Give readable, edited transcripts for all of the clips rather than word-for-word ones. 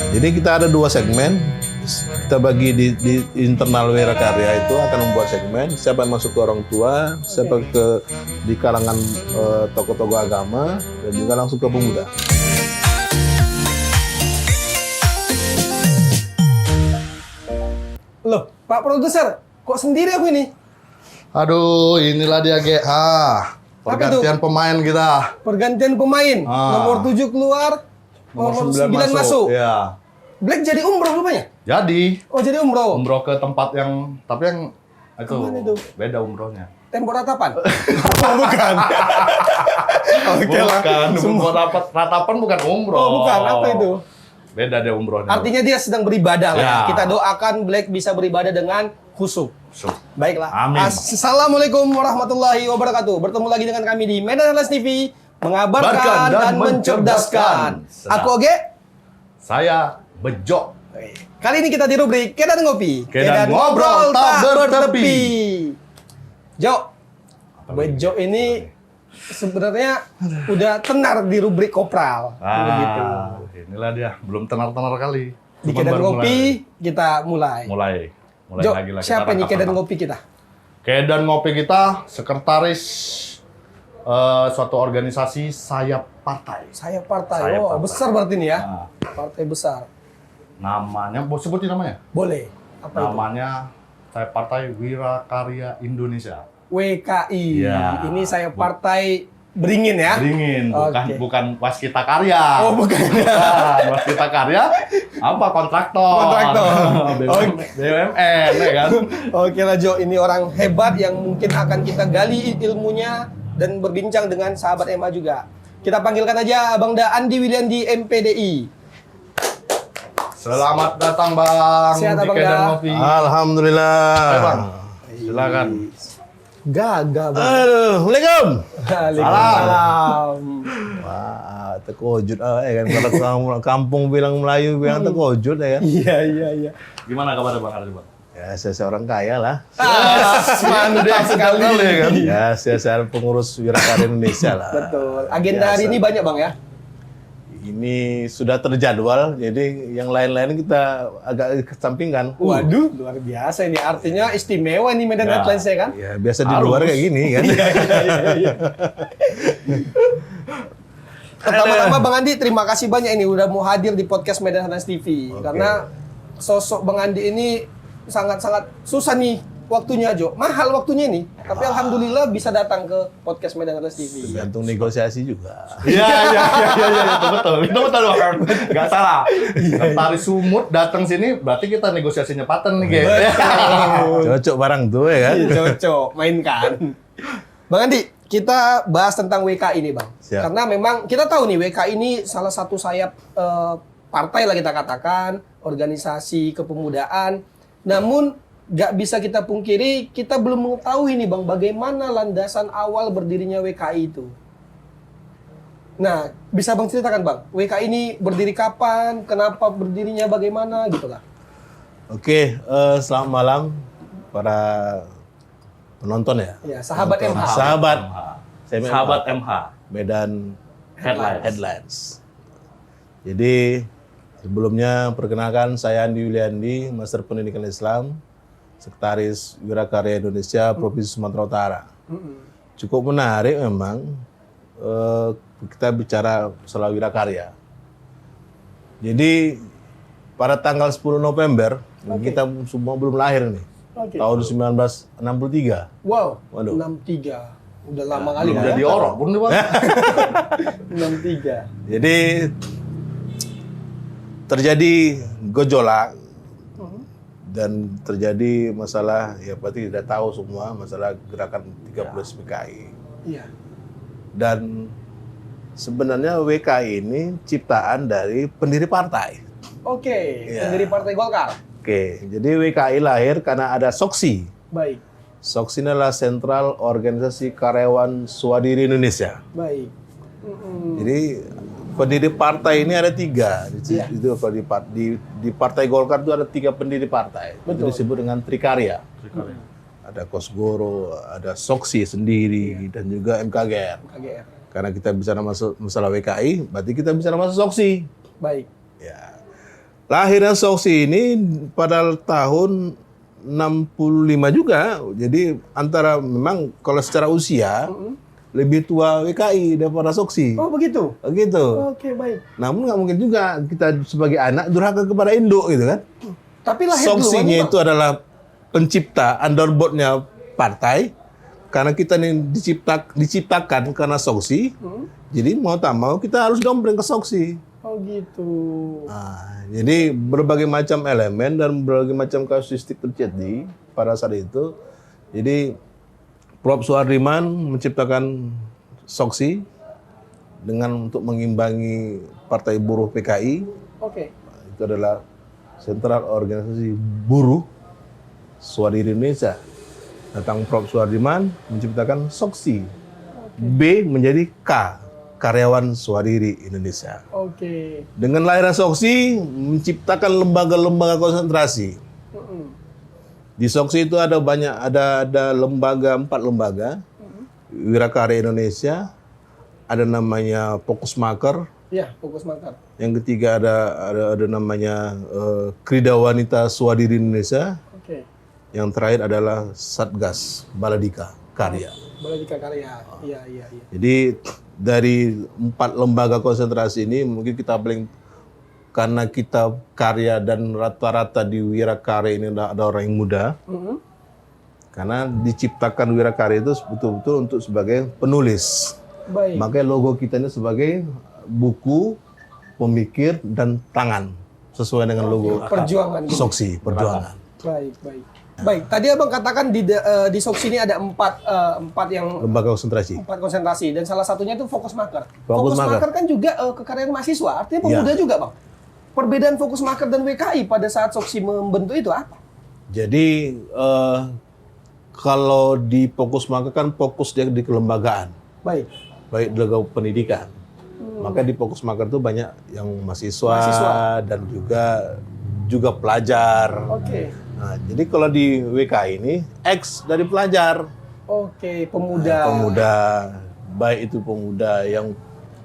Jadi kita ada 2 segmen. Kita bagi di internal Wirakarya itu akan membuat segmen. Siapa yang masuk ke orang tua, siapa di kalangan tokoh-tokoh agama, dan juga langsung ke pemuda. Loh, Pak Produser, kok sendiri aku ini? Aduh, inilah dia GH. Pergantian pemain kita. Pergantian pemain. Nomor 7 keluar, nomor 9 masuk. Ya. Black jadi umroh rupanya? Jadi, Oh, jadi umroh. umroh ke tempat yang, tapi yang Kemana itu? beda umrohnya. Tempo ratapan? Oh, bukan. Oke lah. Bukan, ratapan bukan umroh. Oh, bukan. Apa itu? Beda deh umrohnya. Artinya dia sedang beribadah lah. Ya. Kita doakan Black bisa beribadah dengan khusyuk. Baiklah. Amin. Assalamualaikum warahmatullahi wabarakatuh. Bertemu lagi dengan kami di Medan Atlas TV, mengabarkan dan mencerdaskan. Aku Oge. Saya Bejo. Kali ini kita di rubrik Kedan Ngopi. Kedan Ngobrol Tak Bertepi. Jo, Bejo ini sebenarnya udah tenar di rubrik kopral. Begitu. Inilah dia. Belum tenar-tenar kali. Di Cuma Kedan baru Ngopi kita mulai. Mulai Jo, lagi-lagi. siapa nih Kedan Ngopi? Ngopi kita? Kedan Ngopi kita, sekretaris suatu organisasi sayap partai. Saya partai. Saya Oh, partai. besar berarti ini ya. Nah, Partai besar. namanya, mau sebutin namanya? Boleh. Apa itu? Namanya sayap partai Wirakarya Indonesia. WKI. Ya. Ini saya partai beringin ya. Beringin, Oke. bukan Waskita Karya. Oh, bukan. Bukan. Waskita Karya, apa kontraktor? Kontraktor. BUMN, ya kan? Oke lah Jo, ini orang hebat yang mungkin akan kita gali ilmunya dan berbincang dengan sahabat MA juga. Kita panggilkan aja Abang Da Andi Wiliandi MPDI. Selamat datang Bang Sehat, di Abang Kedan Da? Ngopi. Alhamdulillah. Ayo, Bang. Silakan. Gagah Bang. Aduh, Assalamualaikum. Waalaikumsalam. Wah, terkejut kan kalau orang kampung bilang Melayu bilang terkejut ya kan. Iya. Gimana kabarnya Bang? Ada Bang? Ya, saya orang kaya lah. Mantap sekali. ya kan? Ya, saya pengurus Wirakarya Indonesia lah. Betul. Agenda hari Biasa. ini banyak Bang ya? Ini sudah terjadwal, jadi yang lain-lain kita agak kesampingkan. Waduh, luar biasa ini. Artinya istimewa ini Medan Ya. Atlas ya kan? Ya, biasa di Harus. luar kayak gini kan. Iya. Pertama-tama Bang Andi, terima kasih banyak ini udah mau hadir di podcast Medan Atlas TV. Oke. Karena sosok Bang Andi ini sangat-sangat susah nih waktunya Jo. Mahal waktunya nih. Tapi alhamdulillah bisa datang ke podcast Medan Atlas TV. Tergantung negosiasi juga. Iya, itu betul Bang. Nggak salah. Tari Sumut datang sini, berarti kita negosiasinya paten nih, Ge. Cocok barang tuh ya kan. Iya, cocok, mainkan. Bang Andi, kita bahas tentang WKI ini Bang. Siap. Karena memang kita tahu nih WKI ini salah satu sayap partai lah kita katakan, organisasi kepemudaan. Namun nggak bisa kita pungkiri, kita belum mengetahui nih Bang, bagaimana landasan awal berdirinya WKI itu. Nah, bisa Bang ceritakan Bang, WKI ini berdiri kapan, kenapa berdirinya, bagaimana gitu lah. Oke, selamat malam para penonton ya. Ya, sahabat Penonton. MH. Sahabat. Sahabat MH. Medan Headlines. Headlines. Jadi sebelumnya perkenalkan saya Andi Wiliandi, Master Pendidikan Islam, Sekretaris Wirakarya Indonesia Provinsi Sumatera Utara. Cukup menarik memang kita bicara soal Wirakarya. Jadi pada tanggal 10 November kita semua belum lahir nih. Oke. Tahun 1963. Wow, Waduh. 63. Udah lama kali Belum Bang, jadi ya? orang pun nih Bang. 63. Jadi terjadi gejolak dan terjadi masalah, ya berarti tidak tahu semua masalah gerakan 13 PKI. Iya. Dan sebenarnya WKI ini ciptaan dari pendiri partai. Oke, Iya. pendiri Partai Golkar. Oke, jadi WKI lahir karena ada SOKSI. Baik. SOKSI ini adalah Sentral Organisasi Karyawan Swadiri Indonesia. Baik. Jadi pendiri partai ini ada 3. Iya. Itu kalau di Partai Golkar itu ada 3 pendiri partai. Betul. Itu disebut dengan Trikarya. Ada Kosgoro, ada SOKSI sendiri, dan juga MKGR. KGR. Karena kita bicara masalah WKI, berarti kita bicara masalah SOKSI. Baik. Ya. Lahirnya Soksi ini pada tahun 65 juga. Jadi antara memang kalau secara usia lebih tua WKI daripada Soksi. Oh begitu. Gitu. Oke, baik. Namun nggak mungkin juga kita sebagai anak durhaka kepada induk gitu kan. Tapi lahir duluan Soksinya nih, Bang. itu adalah pencipta underboardnya partai. Karena kita ini diciptakan karena Soksi. Jadi mau tak mau kita harus dompleng ke Soksi. Oh gitu. Nah, jadi berbagai macam elemen dan berbagai macam kasuistik terjadi pada saat itu. Jadi Prof. Suhardiman menciptakan Soksi dengan untuk mengimbangi Partai Buruh PKI. Oke. Itu adalah Sentral Organisasi Buruh Swadiri Indonesia. Datang Prof. Suhardiman menciptakan Soksi. B menjadi K, Karyawan Swadiri Indonesia. Oke. Dengan lahirnya Soksi menciptakan lembaga-lembaga konsentrasi. Di Soksi itu ada banyak, ada lembaga, 4 lembaga. Wirakarya Indonesia, ada namanya Fokusmaker. Ya, fokus makar. Yang ketiga ada namanya Krida Wanita Swadiri Indonesia. Oke. Yang terakhir adalah Satgas Baladika Karya. Baladika Karya. Iya, iya, iya. Jadi dari 4 lembaga konsentrasi ini mungkin kita paling, karena kita karya dan rata-rata di Wirakarya ini ada orang yang muda. Karena diciptakan Wirakarya itu betul-betul untuk sebagai penulis. Baik. Makanya logo kita ini sebagai buku, pemikir, dan tangan. Sesuai dengan logo Perjuangan. gitu. Soksi, perjuangan. Baik, baik. Baik, tadi Abang katakan di Soksi ini ada 4 yang Lembaga konsentrasi. 4 konsentrasi dan salah satunya itu fokus maker. Fokus Maker kan juga kekayaan mahasiswa, artinya pemuda juga, Bang. Perbedaan fokus maker dan WKI pada saat Soksi membentuk itu apa? Jadi kalau di fokus maka kan fokus dia di kelembagaan, Baik. baik di lembaga pendidikan. Maka di fokus maker itu banyak yang mahasiswa. Dan juga pelajar. Oke. Nah, jadi kalau di WKI ini X dari pelajar. Oke, pemuda. Pemuda, baik itu pemuda yang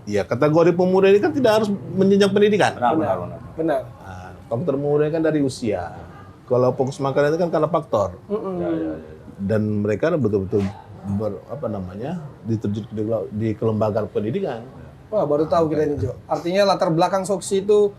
ya kategori pemuda ini kan tidak harus menjenjang pendidikan. Benar. Nah, faktor pemuda kan dari usia. Kalau fokus makan itu kan karena faktor. Dan mereka betul-betul diterjun di kelembagaan pendidikan. Wah, baru tahu kita ini, Jo. Artinya latar belakang Soksi itu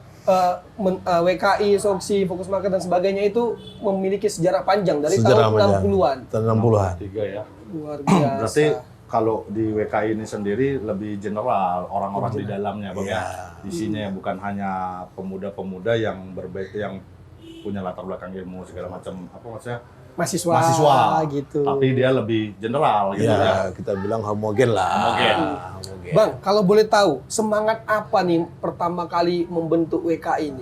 WKI, Soksi, fokus maker dan sebagainya itu memiliki sejarah panjang dari Sejarah tahun panjang. 60-an. Tahun 60-an. 3 ya. Luar biasa. Berarti kalau di WKI ini sendiri lebih general orang-orang di dalamnya, Bang. Iya. Isinya bukan hanya pemuda-pemuda yang yang punya latar belakang ilmu segala macam, apa maksudnya? Mahasiswa gitu. Tapi dia lebih general gitu ya. Ya, kita bilang homogen lah. Homogen. Homogen. Bang, kalau boleh tahu, semangat apa nih pertama kali membentuk WKI ini?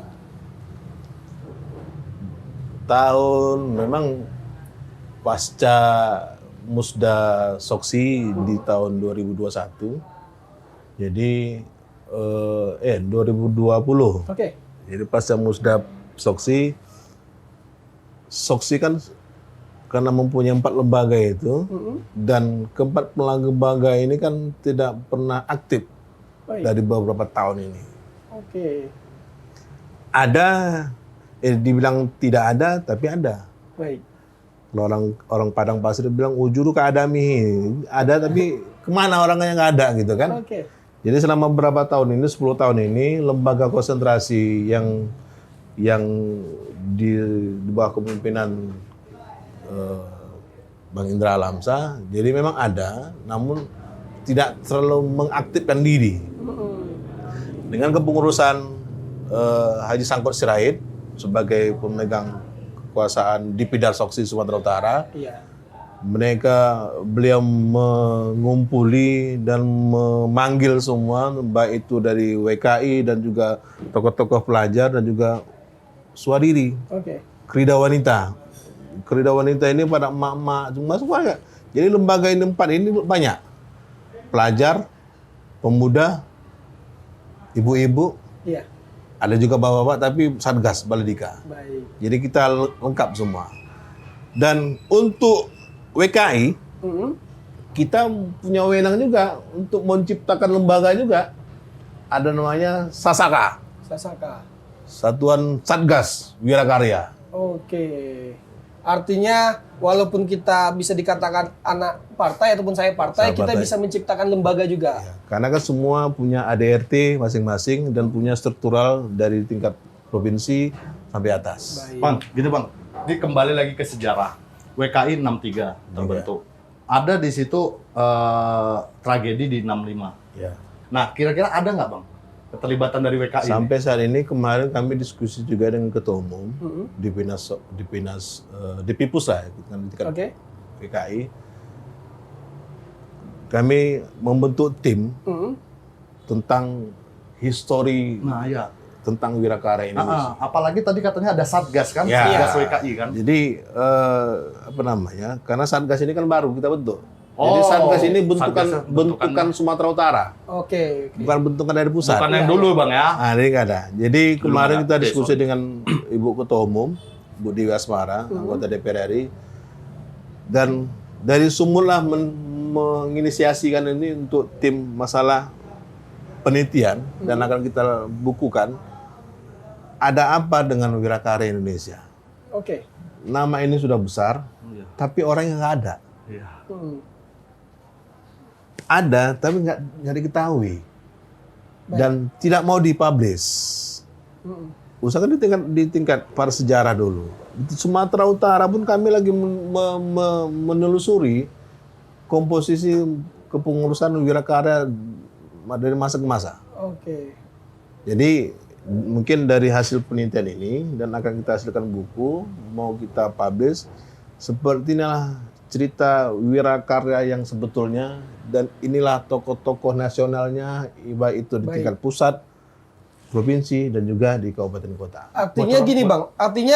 Tahun memang pasca Musda Soksi di tahun 2021. Jadi 2020. Oke. Jadi pasca Musda Soksi kan karena mempunyai 4 lembaga itu, dan keempat lembaga ini kan tidak pernah aktif Baik. dari beberapa tahun ini. Oke. Ada, dibilang tidak ada, tapi ada. Baik. Kalau orang Padang Pasir bilang ujuru keadami, ada tapi kemana orangnya nggak ada gitu kan? Oke. Jadi selama beberapa tahun ini, 10 tahun ini, lembaga konsentrasi yang di bawah kepemimpinan Bang Indra Alamsa, jadi memang ada, namun tidak terlalu mengaktifkan diri. Dengan kepengurusan Haji Sangkut Sirait sebagai pemegang kekuasaan di Pidar Soksi Sumatera Utara, Iya. beliau mengumpuli dan memanggil semua, baik itu dari WKI dan juga tokoh-tokoh pelajar dan juga Swadiri, Oke. Krida Wanita. Krida Wanita ini pada emak-emak semua. Jadi lembaga ini 4 ini banyak. Pelajar, pemuda, ibu-ibu, Iya. ada juga bapak-bapak, tapi Satgas Baladika. Baik. Jadi kita lengkap semua. Dan untuk WKI, kita punya wewenang juga untuk menciptakan lembaga juga. Ada namanya Sasaka. Sasaka. Satuan Satgas Wirakarya. Oke. Artinya walaupun kita bisa dikatakan anak partai ataupun saya partai, Saya kita partai. bisa menciptakan lembaga juga. Ya, karena kan semua punya ADRT masing-masing dan punya struktural dari tingkat provinsi sampai atas. Baik. Bang, gitu Bang. Ini kembali lagi ke sejarah. WKI 63 terbentuk. Ada di situ tragedi di 65. Ya. Nah, kira-kira ada nggak Bang keterlibatan dari WKI? Sampai saat ini kemarin kami diskusi juga dengan ketua umum Mm-mm. di Pipus lah, kan di tingkat Oke. PKI. Kami membentuk tim Mm-mm. tentang histori Nah, ya. tentang Wirakarya Indonesia. Apalagi tadi katanya ada Satgas kan? Ya. Satgas WKI kan? Jadi apa namanya? Karena Satgas ini kan baru kita bentuk. Oh, Jadi Satgas ini Satgasnya bentukan Sumatera Utara, Oke. bukan bentukan dari pusat. Bukan yang dulu Bang ya? Ah, ini nggak ada. Jadi kemarin ada. kita Oke, diskusi dengan Ibu Ketua Umum, Bu Dewi Asmara, anggota DPR RI, dan dari Sumullah menginisiasikan ini untuk tim masalah penelitian dan akan kita bukukan ada apa dengan Wirakarya Indonesia. Oke. Nama ini sudah besar, Iya. tapi orangnya nggak ada. Iya. Mm. Ada, tapi nggak diketahui dan tidak mau dipublish. Mm. Usahakan di tingkat para sejarah dulu. Di Sumatera Utara pun kami lagi menelusuri komposisi kepengurusan Wirakarya dari masa ke masa. Oke. Jadi mungkin dari hasil penelitian ini dan akan kita hasilkan buku, mau kita publish, seperti inilah cerita Wirakarya yang sebetulnya, dan inilah tokoh-tokoh nasionalnya, baik itu di Baik. tingkat pusat, provinsi, dan juga di kabupaten kota. Artinya gini Bang, artinya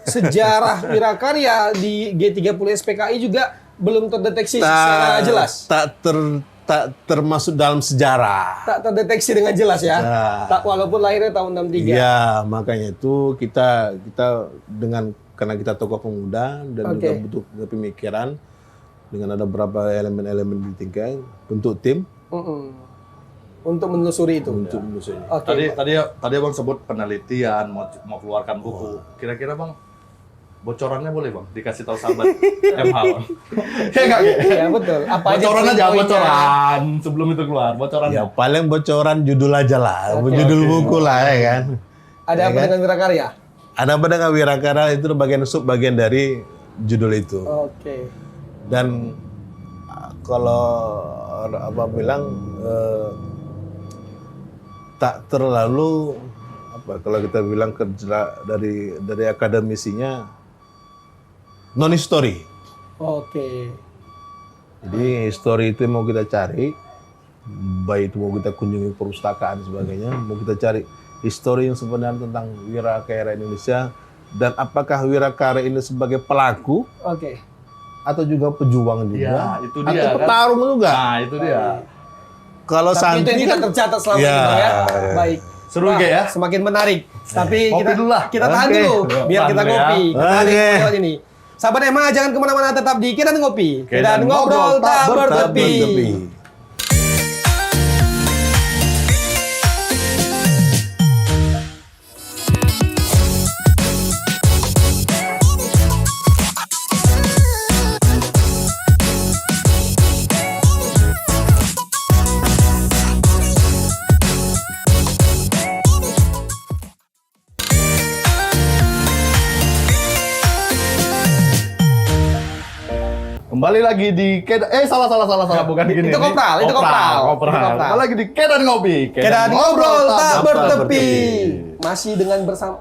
sejarah Wirakarya di G30 SPKI juga belum terdeteksi secara jelas. Tak termasuk dalam sejarah. Tak terdeteksi dengan jelas ya. Nah. Tak walaupun lahirnya tahun 63. Iya, makanya itu kita dengan karena kita tokoh pemuda dan juga Oke. butuh pemikiran dengan ada beberapa elemen-elemen di tingkat bentuk tim Mm-mm. Untuk menelusuri itu. untuk menelusuri. Oke. Tadi Abang sebut penelitian, mau keluarkan buku. Kira-kira Bang, bocorannya boleh Bang dikasih tahu sahabat MH Bang? Ya nggak? Ya betul. Apa Bocoran aja, poin-poinnya? bocoran sebelum itu keluar, bocoran. Ya paling bocoran judul aja lah, Oke, judul oke. buku lah ya kan. Ada apa dengan Wirakarya? Ada apa dengan Wirakarya itu bagian dari judul itu. Oke. Dan kalau apa bilang tak terlalu apa kalau kita bilang kerja dari akademisinya non history. Oke. Jadi history itu mau kita cari, baik itu mau kita kunjungi perpustakaan sebagainya, mau kita cari histori yang sebenarnya tentang Wirakarya Indonesia, dan apakah Wirakarya ini sebagai pelaku Oke. atau juga pejuang juga, Iya, itu dia, atau kan? petarung juga. Nah, itu dia. Kalau Tapi itu santri yang tidak kan tercatat selama Ya, ini Bang ya. ya. Baik. Seru Wah, juga ya. Semakin menarik. Tapi Kopi kita dulu lah. kita tahan Oke. dulu biar Tahan kita dulu ya. ngopi. Kita tahan Oke. lewat ini. Sahabat Emma jangan kemana-mana, tetap di Kedan Ngopi. Kedan Kedan ngobrol tak bertepi. Kembali lagi di Kedan. Salah, bukan gini. Itu kopral, itu kopral. Kopral. Itu kopral. Kembali lagi di Kedan Ngopi. Kedan ngobrol tak bertepi. bertepi. Masih dengan bersama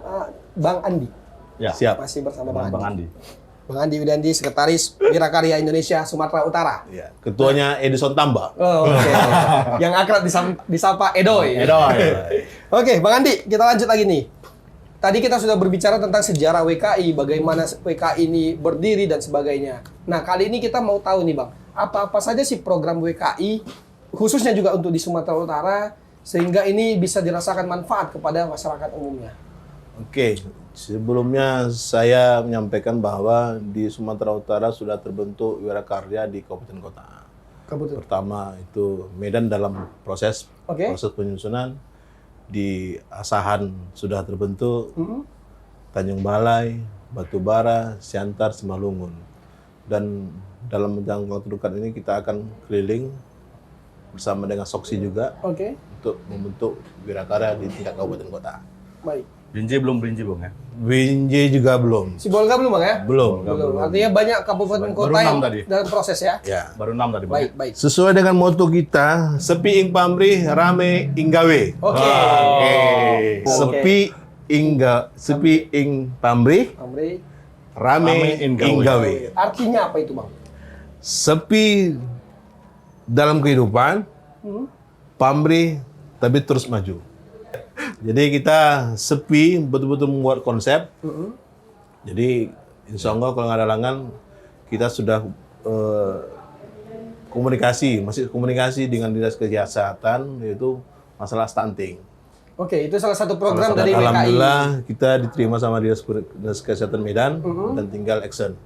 Bang Andi. Ya, Siap. Masih bersama Bang Bang Andi. Andi. Bang Andi Widandi, Sekretaris Wirakarya Indonesia Sumatera Utara. Ya, ketuanya Edison Tamba. Oh, oke. Yang akrab disapa Edoy. Edoy. Oke, Bang Andi, kita lanjut lagi nih. Tadi kita sudah berbicara tentang sejarah WKI, bagaimana WKI ini berdiri dan sebagainya. Nah, kali ini kita mau tahu nih Bang, apa-apa saja sih program WKI, khususnya juga untuk di Sumatera Utara, sehingga ini bisa dirasakan manfaat kepada masyarakat umumnya. Oke, sebelumnya saya menyampaikan bahwa di Sumatera Utara sudah terbentuk Wirakarya di kabupaten kota. Kebetulan. Pertama itu Medan dalam proses Oke. penyusunan, di Asahan sudah terbentuk, Tanjung Balai, Batubara, Siantar, Simalungun. Dan dalam jangka waktu dekat ini kita akan keliling bersama dengan Soksi juga Oke, untuk membentuk Wirakarya di tingkat kabupaten kota. baik. Binjai belum Binjai Bang ya? Binjai juga belum. Sibolga belum Bang ya? Belum. Belum. Artinya banyak kabupaten Baru kota yang 6 tadi. dalam proses ya? Ya. Baru 6 tadi Bang. Baik, baik. Sesuai dengan moto kita, sepi ing pamrih, rame ing gawe. Oke. Sepi ing pamrih, Amri, rame ing gawe. artinya apa itu Bang? Sepi dalam kehidupan, pamrih tapi terus maju. Jadi kita sepi betul-betul membuat konsep. Jadi insya Allah kalau nggak ada halangan kita sudah masih komunikasi dengan Dinas Kesehatan yaitu masalah stunting. Oke, itu salah satu program dari WKI. Alhamdulillah kita diterima sama Dinas Kesehatan Medan dan tinggal action.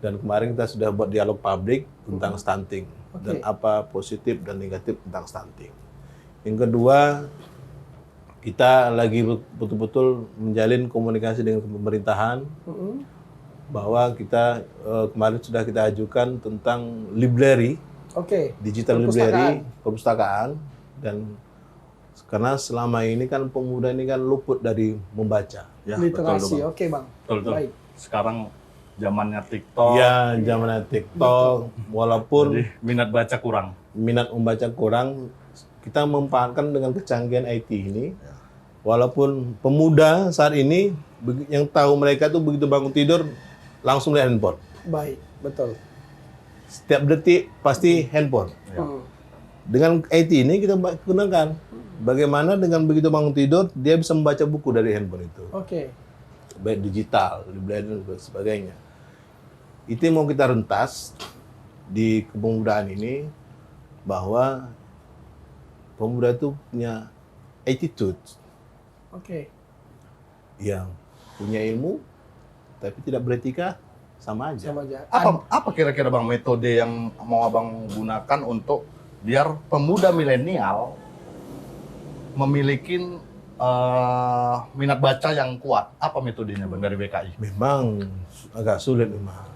Dan kemarin kita sudah buat dialog publik tentang stunting dan apa positif dan negatif tentang stunting. Yang kedua, kita lagi betul-betul menjalin komunikasi dengan pemerintahan bahwa kita kemarin sudah kita ajukan tentang library, digital library, perpustakaan, dan karena selama ini kan pemuda ini kan luput dari membaca. Ya, Literasi, betul, Bang. oke Bang. Betul. Baik. Sekarang zamannya TikTok. Ya, zamannya TikTok, walaupun Jadi minat baca kurang. minat membaca kurang, kita memanfaatkan dengan kecanggihan IT ini. Walaupun pemuda saat ini yang tahu mereka tuh begitu bangun tidur langsung lihat handphone. Baik, betul. Setiap detik pasti handphone. Dengan IT ini kita gunakan. Bagaimana dengan begitu bangun tidur dia bisa membaca buku dari handphone itu. Oke. Baik digital, library dan sebagainya. Itu yang mau kita rentas di kepemudaan ini bahwa pemuda itu punya attitude Oke. yang punya ilmu tapi tidak beretika sama aja. Sama aja. Apa kira-kira Bang metode yang mau Abang gunakan untuk biar pemuda milenial memiliki minat baca yang kuat? Apa metodenya Bang dari WKI? Memang agak sulit memang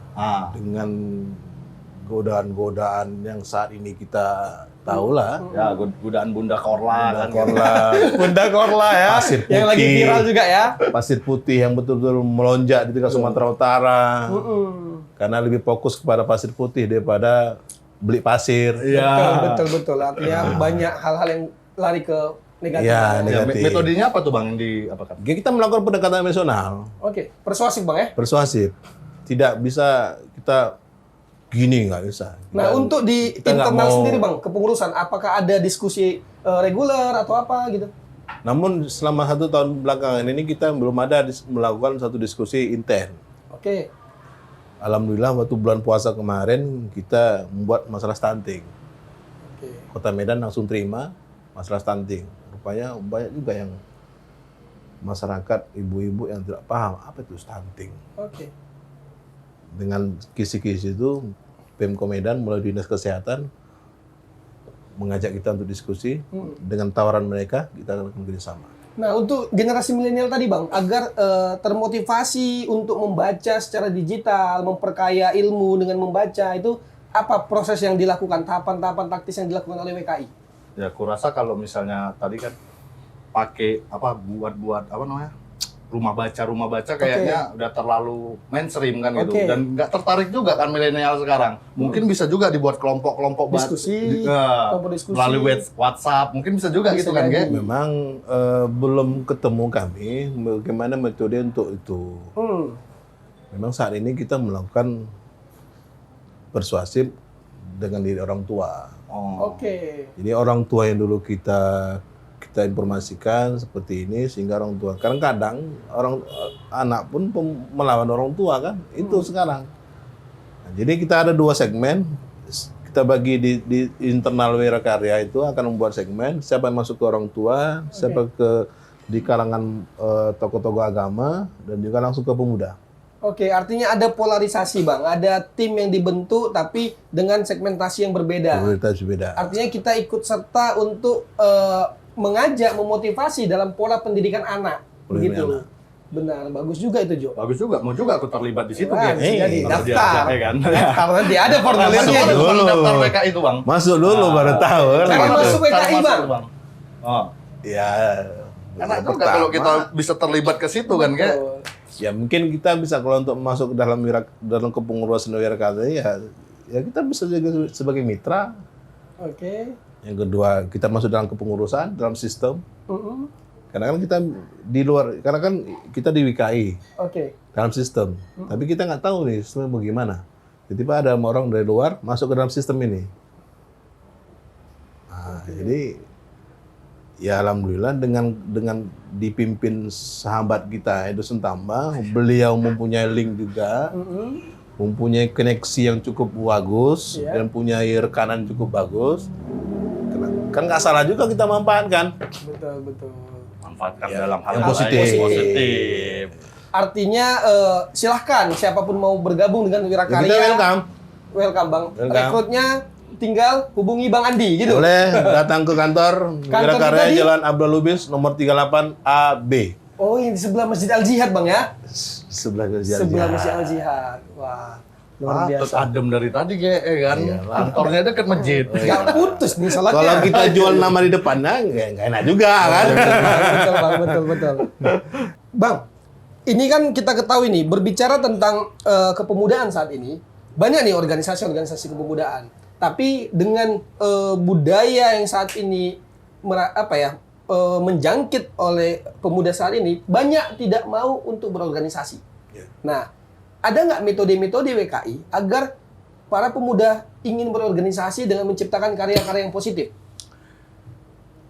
dengan godaan-godaan yang saat ini kita tahu lah. Ya, godaan Bunda Korla kan. Bunda Korla ya. Pasir putih. Yang lagi viral juga ya. Pasir putih yang betul-betul melonjak di tingkat Sumatera Utara. Karena lebih fokus kepada pasir putih daripada beli pasir. Betul. Artinya banyak hal-hal yang lari ke negatif. Ya, Ya, negatif. metodenya apa tuh Bang yang diapakan? Kita melakukan pendekatan emosional, Oke, persuasif Bang ya. persuasif. Tidak bisa kita gini, nggak bisa. Nah, untuk di kita nggak internal mau- sendiri Bang, kepengurusan, apakah ada diskusi reguler atau apa gitu? Namun selama 1 tahun belakangan ini kita belum ada melakukan satu diskusi intens. Oke. Alhamdulillah waktu bulan puasa kemarin kita membuat masalah stunting. Oke. Kota Medan langsung terima masalah stunting. Rupanya banyak juga yang masyarakat ibu-ibu yang tidak paham apa itu stunting. Oke. Dengan kisi-kisi itu Pemko Medan melalui Dinas Kesehatan mengajak kita untuk diskusi. Dengan tawaran mereka kita akan kerjasama. Nah, untuk generasi milenial tadi Bang, agar termotivasi untuk membaca secara digital, memperkaya ilmu dengan membaca, itu apa proses yang dilakukan, tahapan-tahapan taktis yang dilakukan oleh WKI? Ya, kurasa kalau misalnya tadi kan pakai buat apa namanya? Rumah baca kayaknya udah terlalu mainstream kan gitu. Oke. Dan nggak tertarik juga kan milenial sekarang. Mungkin bisa juga dibuat kelompok-kelompok Diskusi, kelompok diskusi. melalui WhatsApp. Mungkin bisa juga Bisa gitu kan, jadi. Ge? Memang belum ketemu kami bagaimana metode untuk itu. Memang saat ini kita melakukan persuasif dengan diri orang tua. Oh. Oke. Jadi orang tua yang dulu kita informasikan seperti ini sehingga orang tua. Kadang-kadang anak pun melawan orang tua kan. Itu sekarang. Nah, jadi kita ada 2 segmen. Kita bagi di internal Wirakarya itu akan membuat segmen siapa yang masuk ke orang tua, siapa di kalangan tokoh-tokoh agama dan juga langsung ke pemuda. Oke, artinya ada polarisasi Bang, ada tim yang dibentuk tapi dengan segmentasi yang berbeda. Prioritas beda. Artinya kita ikut serta untuk mengajak, memotivasi dalam pola pendidikan anak. Pendidikan Begitu. anak. Benar, bagus juga itu Jo. Bagus juga, mau juga aku terlibat di situ, Wah, Gen. bisa jadi. Kalau Daftar. diajak, ya kan? Daftar nanti ada formulirnya. Masuk Jo. dulu. Bang, daftar WKI itu, Bang. Masuk dulu baru tahu. Cara masuk WKI, Bang. Oh. Ya. Enak juga pertama, kalau kita bisa terlibat ke situ kan, kayak. Betul. Ya mungkin kita bisa kalau untuk masuk dalam dalam kepengurusan WRKT ya kita bisa juga sebagai mitra. Oke. Yang kedua kita masuk dalam kepengurusan dalam sistem. Mm-mm. Karena kan kita di luar, karena kan kita di WKI Oke. dalam sistem. Tapi kita nggak tahu nih sistemnya bagaimana. Tiba-tiba ada orang dari luar masuk ke dalam sistem ini. Nah, jadi ya alhamdulillah dengan dipimpin sahabat kita Edo Sentamba, beliau mempunyai link juga, Mm-mm. mempunyai koneksi yang cukup bagus Iya. dan punya rekanan cukup bagus. Kan nggak salah juga kita manfaatkan. Betul. Manfaatkan Ya, dalam hal yang hal positif. positif. Artinya silahkan siapapun mau bergabung dengan Ya, kita Wirakarya. welcome. Bang. Welcome. Rekrutnya tinggal hubungi Bang Andi gitu. Boleh datang ke kantor Kantor Wirakarya kita di- Jalan Abdul Lubis nomor 38 AB. Oh, yang di sebelah Masjid Al Jihad Bang ya? Sebelah Masjid Sebelah Al-Jihad. Masjid Al Jihad. Wah, luar Terus biasa. adem dari tadi, kayak kan. Iyalah. Kantornya dekat masjid. Gak putus nih salatnya. Kalau kita jual nama di depannya, nggak enak juga kan? betul Bang, betul. Bang, ini kan kita ketahui nih berbicara tentang kepemudaan saat ini banyak nih organisasi-organisasi kepemudaan. Tapi dengan budaya yang saat ini menjangkit oleh pemuda saat ini, banyak tidak mau untuk berorganisasi. Ya. Nah, ada nggak metode-metode WKI agar para pemuda ingin berorganisasi dengan menciptakan karya-karya yang positif?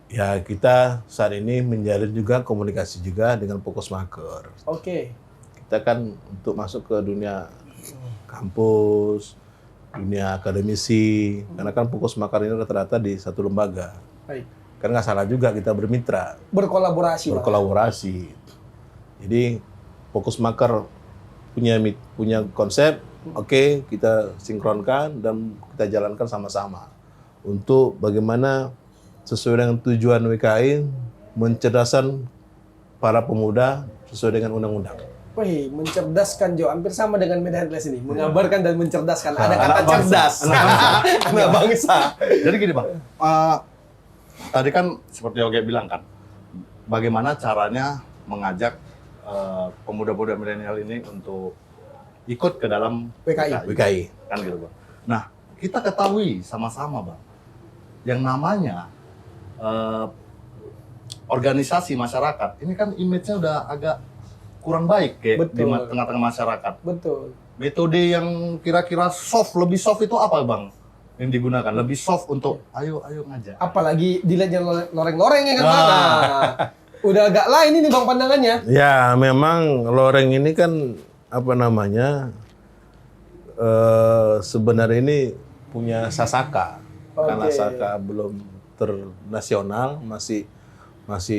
Ya kita saat ini menjalin juga komunikasi juga dengan Pokosmaker. Oke. Kita kan untuk masuk ke dunia kampus, dunia akademisi, karena kan Pokosmaker ini rata-rata di satu lembaga. Baik. Kan nggak salah juga kita bermitra, Berkolaborasi, Bang. berkolaborasi. Jadi Pokosmaker punya konsep, oke, kita sinkronkan dan kita jalankan sama-sama untuk bagaimana sesuai dengan tujuan WKI mencerdaskan para pemuda sesuai dengan undang-undang. Wih, mencerdaskan Jo, hampir sama dengan Medan Atlas ini, mengabarkan dan mencerdaskan. Ada kata Anak bangsa. cerdas, anak bangsa. Jadi gini, Bang. Tadi kan seperti Oge bilang kan, bagaimana caranya mengajak pemuda-pemuda milenial ini untuk ikut ke dalam WKI. WKI. kan gitu, Bang. Nah, kita ketahui sama-sama, Bang, yang namanya organisasi masyarakat ini kan image-nya udah agak kurang baik kayak di Betul. tengah-tengah masyarakat. Betul. Metode yang kira-kira lebih soft itu apa, Bang? Yang digunakan lebih soft untuk ayo ngajak. Apalagi dilihatnya loreng-loreng ya kan, Ah. Bang? Nah, udah agak lain ini Bang pandangannya. Ya, memang loreng ini kan apa namanya sebenarnya ini punya sasaka. Karena Oke. sasaka belum ternasional, masih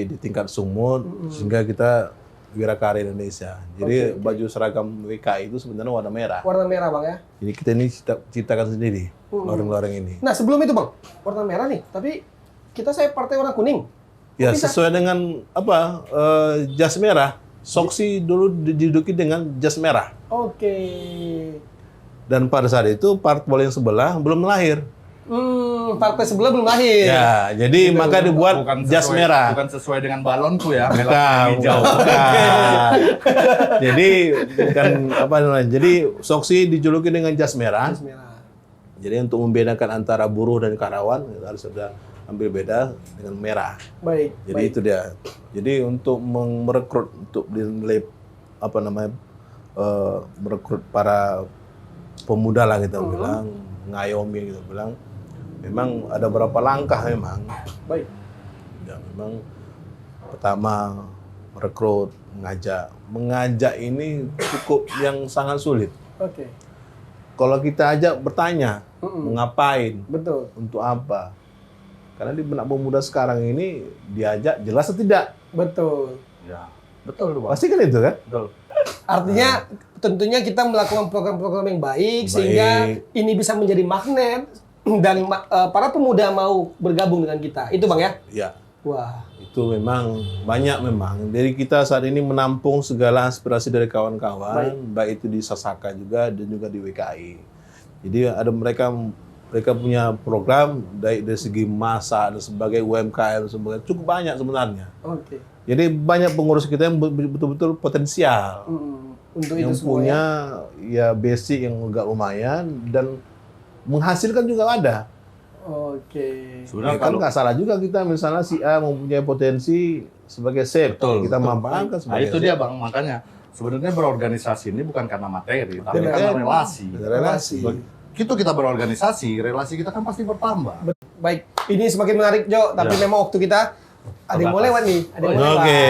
di tingkat sumut, sehingga kita Wirakarya Indonesia. Jadi Oke. baju seragam WKI itu sebenarnya warna merah. Warna merah Bang ya. Jadi kita ini ciptakan sendiri loreng-loreng ini. Nah sebelum itu Bang, warna merah nih. Tapi saya partai warna kuning. Ya Bisa. sesuai dengan apa jas merah. Soksi dulu diduduki dengan jas merah. Oke. Dan pada saat itu parpol yang sebelah belum lahir. Partai sebelah belum lahir. Ya, jadi maka dibuat jas merah. Bukan sesuai dengan balonku ya, merah Bukan, hijau. bukan. Jadi bukan apa namanya. Jadi Soksi dijuluki dengan jas merah. Jas merah. Jadi untuk membedakan antara buruh dan karyawan harus sudah ambil beda dengan merah. Baik. Jadi itu dia. Jadi untuk merekrut untuk dinilai apa namanya merekrut para pemuda lah kita bilang, ngayomi kita bilang. Memang ada beberapa langkah memang. Baik. Ya, memang pertama merekrut, mengajak ini cukup yang sangat sulit. Oke. Kalau kita ajak bertanya, ngapain, Betul. untuk apa? Karena di benak pemuda sekarang ini diajak jelas atau tidak? Betul. Ya, betul tuh, Bang. Pasti kan itu kan? Betul. Artinya tentunya kita melakukan program-program yang baik sehingga ini bisa menjadi magnet dan para pemuda mau bergabung dengan kita. Itu Bang ya? Ya. Wah. Itu memang banyak memang. Jadi kita saat ini menampung segala aspirasi dari kawan-kawan, baik itu di Sasaka juga dan juga di WKI. Jadi ada mereka punya program dari segi masa dan sebagai UMKM sebagai cukup banyak sebenarnya. Oke. Jadi banyak pengurus kita yang betul-betul potensial. Untuk Yang itu semua punya ya basic yang agak lumayan dan menghasilkan juga ada. Oke. Sebenarnya Ya kan kalau nggak salah juga kita misalnya si A mempunyai potensi sebagai chef, kita manfaatkan nah sebagai itu dia chef. Bang, makanya sebenarnya berorganisasi ini bukan karena materi, tapi Materi. karena relasi. Relasi. Begitu kita berorganisasi, relasi kita kan pasti bertambah. Baik, ini semakin menarik Jo, tapi Ya. memang waktu kita ada yang mau lewat nih, ada yang mau lewat. Oke.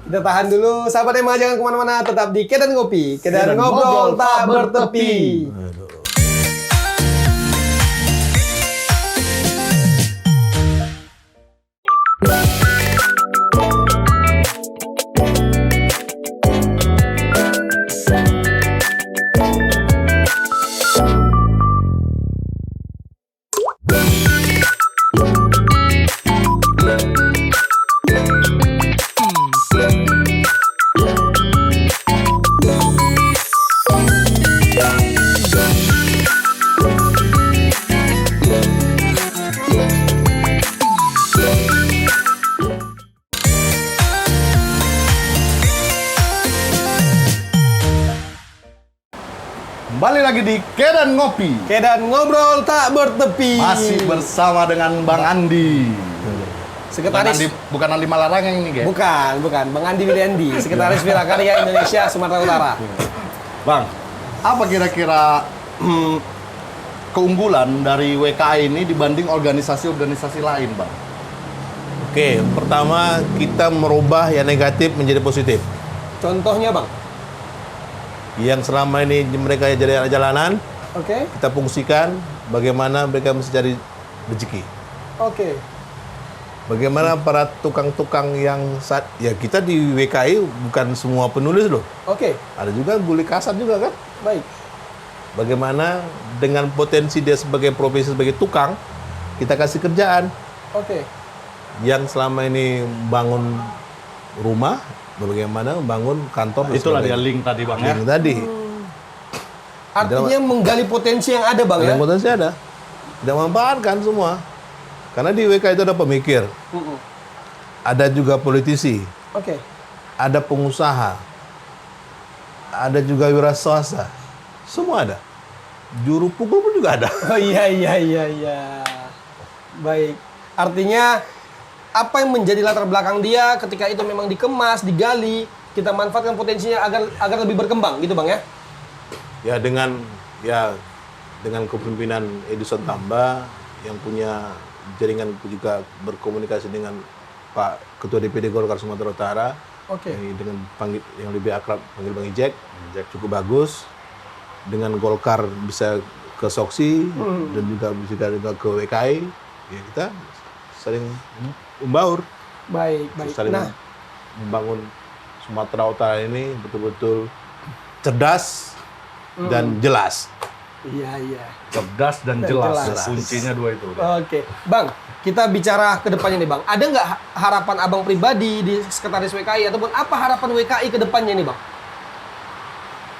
Kita tahan dulu, sahabat Ema jangan kemana-mana, tetap di Kedan Ngopi, Kedan Kedan Ngobrol Ngobrol tak tak bertepi. Aduh. Kembali lagi di Kedan Ngopi. Kedan Ngobrol tak bertepi. Masih bersama dengan Bang Andi. Sekretaris Bukan Andi Malarang yang ini, Ge. Bukan, Bang Andi Wiliandi, Sekretaris Wirakarya Indonesia Sumatera Utara. Bang, apa kira-kira keunggulan dari WKI ini dibanding organisasi-organisasi lain, Bang? Oke, pertama kita merubah yang negatif menjadi positif. Contohnya Bang. Yang selama ini mereka jadi anak jalanan, Oke. kita fungsikan bagaimana mereka mesti cari rezeki. Oke. Bagaimana para tukang-tukang yang saat ya kita di WKI bukan semua penulis loh. Oke. Ada juga guli kasar juga kan. Baik. Bagaimana dengan potensi dia sebagai profesi sebagai tukang, kita kasih kerjaan. Oke. Yang selama ini bangun rumah, bagaimana bangun kantor. dan Itulah dia sebagainya. link tadi, Bang, ya. Yang tadi. Artinya menggali potensi yang ada Bang ya. Yang potensi ada. Tidak memanfaatkan semua. Karena di WK itu ada pemikir, ada juga politisi, Oke. ada pengusaha, ada juga wira swasta. Semua ada. Juru pukul pun juga ada. Oh iya. Baik. Artinya apa yang menjadi latar belakang dia ketika itu memang dikemas, digali, kita manfaatkan potensinya agar lebih berkembang gitu Bang ya. Ya dengan kepemimpinan Edison Tamba yang punya jaringan juga berkomunikasi dengan Pak Ketua DPD Golkar Sumatera Utara. Oke. Dengan yang lebih akrab panggil Bang Ijek, cukup bagus. Dengan Golkar bisa ke Soksi dan juga bisa ke WKI, ya kita saling membaur, Baik. saling Nah, membangun Sumatera Utara ini betul-betul cerdas dan jelas. iya. Cerdas dan Dan jelas. jelas. Kuncinya dua itu. Oke, Bang, kita bicara ke depannya nih, Bang. Ada nggak harapan Abang pribadi di Sekretaris WKI ataupun apa harapan WKI ke depannya nih, Bang?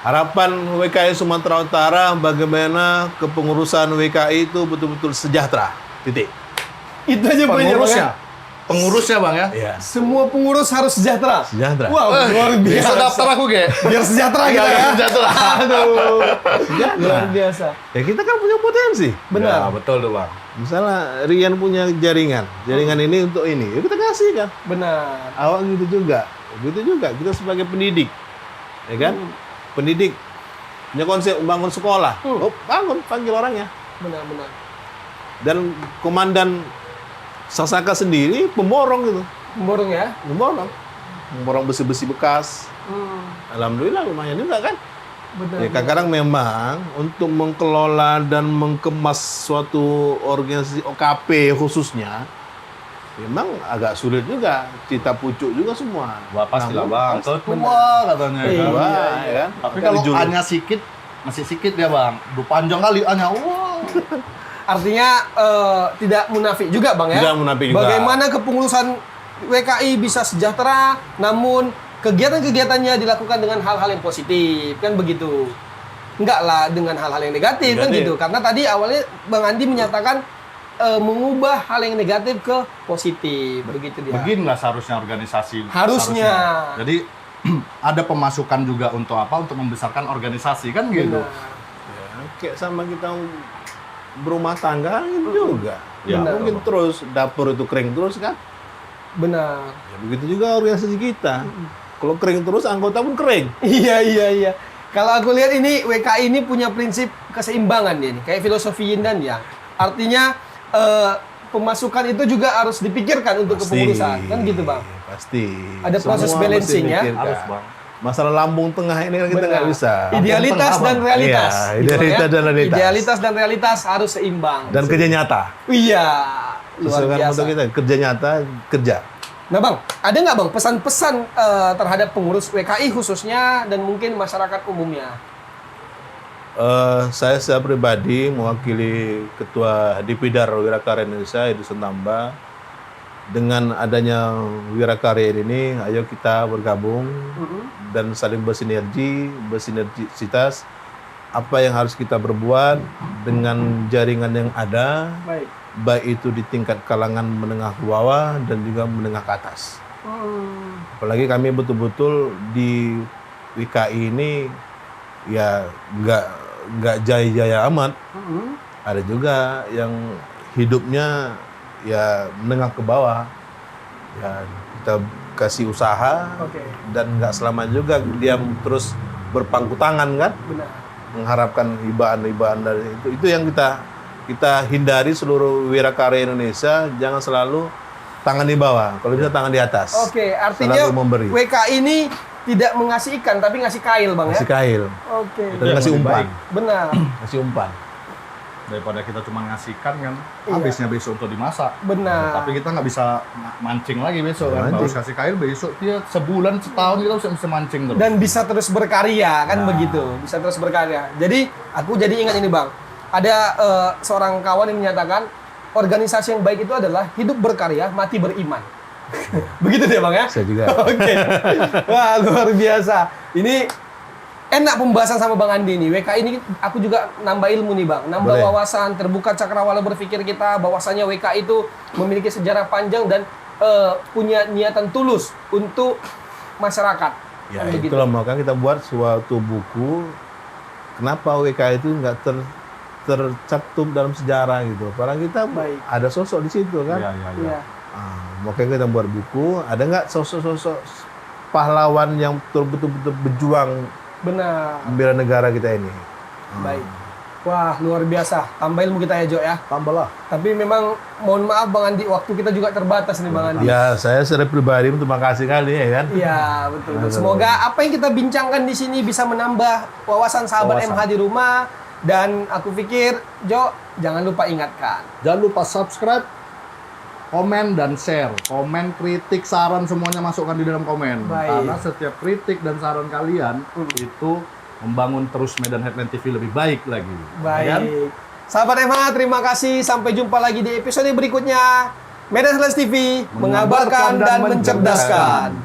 Harapan WKI Sumatera Utara bagaimana kepengurusan WKI itu betul-betul sejahtera. Titik. Itu aja poinnya, Bang. Pengurusnya. Ya? Pengurusnya, Bang, ya. Iya. Semua pengurus harus sejahtera. Sejahtera. Wow, luar Bisa biasa. daftar aku, Ge. Biar sejahtera kita ya. Sejahtera. Aduh. Sejahtera. Luar biasa. Ya kita kan punya potensi. Benar. Ya, betul tuh, Bang. Misalnya Rian punya jaringan ini untuk ini, ya kita kasih kan. Benar. Awak gitu juga, kita sebagai pendidik, ya kan? Pendidik punya konsep bangun sekolah, oh bangun panggil orangnya. Benar. Dan komandan Sasaka sendiri pemborong gitu, Memborong ya. memborong besi-besi bekas. Alhamdulillah lumayan juga kan. Benar. Ya kadang-kadang memang untuk mengelola dan mengemas suatu organisasi OKP khususnya memang agak sulit juga, cita pucuk juga semua. Wah, pastilah, Bang. Namun, Ketua katanya Iya, kan. Wah, ya kan? Tapi kalau Juru- hanya sikit, masih sikit ya, Bang. Udah panjang kali hanya. Wah. Artinya tidak munafik juga Bang ya. Tidak munafik juga. Bagaimana kepengurusan WKI bisa sejahtera, namun kegiatan-kegiatannya dilakukan dengan hal-hal yang positif, kan begitu. Enggak lah dengan hal-hal yang negatif, kan gitu. Karena tadi awalnya Bang Andi menyatakan mengubah hal yang negatif ke positif, begitu dia. Beginilah seharusnya organisasi. Harusnya. Jadi ada pemasukan juga untuk apa? Untuk membesarkan organisasi kan gitu. Benar. Ya, kayak sama kita berumah tangga gitu juga. Ya, Benar. mungkin terus dapur itu kering terus kan. Benar. Ya, begitu juga organisasi kita. Kalau kering terus anggota pun kering. Iya. Kalau aku lihat ini WKI ini punya prinsip keseimbangan dia nih, kayak filosofi yin dan yang. Artinya pemasukan itu juga harus dipikirkan untuk kepengurusan, kan gitu Bang. Pasti. Ada proses Semua balancing mesti ya. dipikirkan. Harus Bang. Masalah lambung tengah ini kan kita Benar. nggak bisa. Idealitas dan realitas. Iya, gitu idealitas ya. dan realitas. Idealitas dan realitas harus seimbang. Dan kerja nyata. Iya, luar Sesuai biasa. untuk kita kerja nyata, kerja. Nah Bang, ada nggak Bang pesan-pesan terhadap pengurus WKI khususnya dan mungkin masyarakat umumnya? Saya secara pribadi mewakili Ketua Dipidar Wirakarya Indonesia Edi Sentamba. Dengan adanya Wirakarya ini, ayo kita bergabung dan saling bersinergisitas. Apa yang harus kita berbuat dengan jaringan yang ada, Baik. baik itu di tingkat kalangan menengah ke bawah dan juga menengah ke atas. Apalagi kami betul-betul di WKI ini ya nggak jaya-jaya amat. Ada juga yang hidupnya ya menengah ke bawah. Ya kita kasih usaha Oke. dan nggak selama juga dia terus berpangku tangan kan, Benar. mengharapkan hibaan dari itu yang kita hindari. Seluruh wirakarya Indonesia jangan selalu tangan di bawah, kalau bisa tangan di atas. Oke, artinya Selalu memberi. WKI ini tidak ngasih ikan tapi ngasih kail Bang Kasih ya. kail Oke. dan Yang kasih lebih umpan, baik. Benar. kasih umpan. Daripada kita cuma ngasihkan kan, Iya. habisnya besok untuk dimasak. Benar. Tapi kita nggak bisa mancing lagi besok kan. Mancing. Harus kasih kail besok dia sebulan setahun kita bisa mancing terus. Dan bisa terus berkarya kan Nah. begitu, bisa terus berkarya. Jadi aku jadi ingat ini Bang, ada seorang kawan yang menyatakan organisasi yang baik itu adalah hidup berkarya, mati beriman. Begitu dia Bang ya? Saya juga. Oke. Wah, luar biasa. Ini enak pembahasan sama Bang Andi nih. WKI ini aku juga nambah ilmu nih Bang. Nambah Boleh. wawasan, terbuka cakrawala berpikir kita bahwasanya WKI itu memiliki sejarah panjang dan punya niatan tulus untuk masyarakat. Ya Kan begitu. itulah makanya kita buat suatu buku. Kenapa WKI itu nggak tercantum dalam sejarah gitu? Padahal kita Baik. ada sosok di situ kan. Iya. Iya. Makanya kita buat buku. Ada nggak sosok-sosok pahlawan yang betul-betul berjuang Benar. membela negara kita ini? Baik. Wah, luar biasa. Tambah ilmu kita ya, Jo ya. Tambahlah. Tapi memang mohon maaf Bang Andi, waktu kita juga terbatas nih Bang Andi. Ya, saya secara pribadi terima kasih kali ya kan. Iya, betul. Semoga apa yang kita bincangkan di sini bisa menambah wawasan sahabat MH di rumah. Dan aku pikir, Jo, jangan lupa ingatkan. Jangan lupa subscribe, komen dan share. Komen, kritik, saran semuanya masukkan di dalam komen. Baik. Karena setiap kritik dan saran kalian itu membangun terus Medan Headline TV lebih baik lagi. Ya kan? Baik. Sahabat MH, terima kasih. Sampai jumpa lagi di episode berikutnya. Medan Headlines TV, mengabarkan dan mencerdaskan.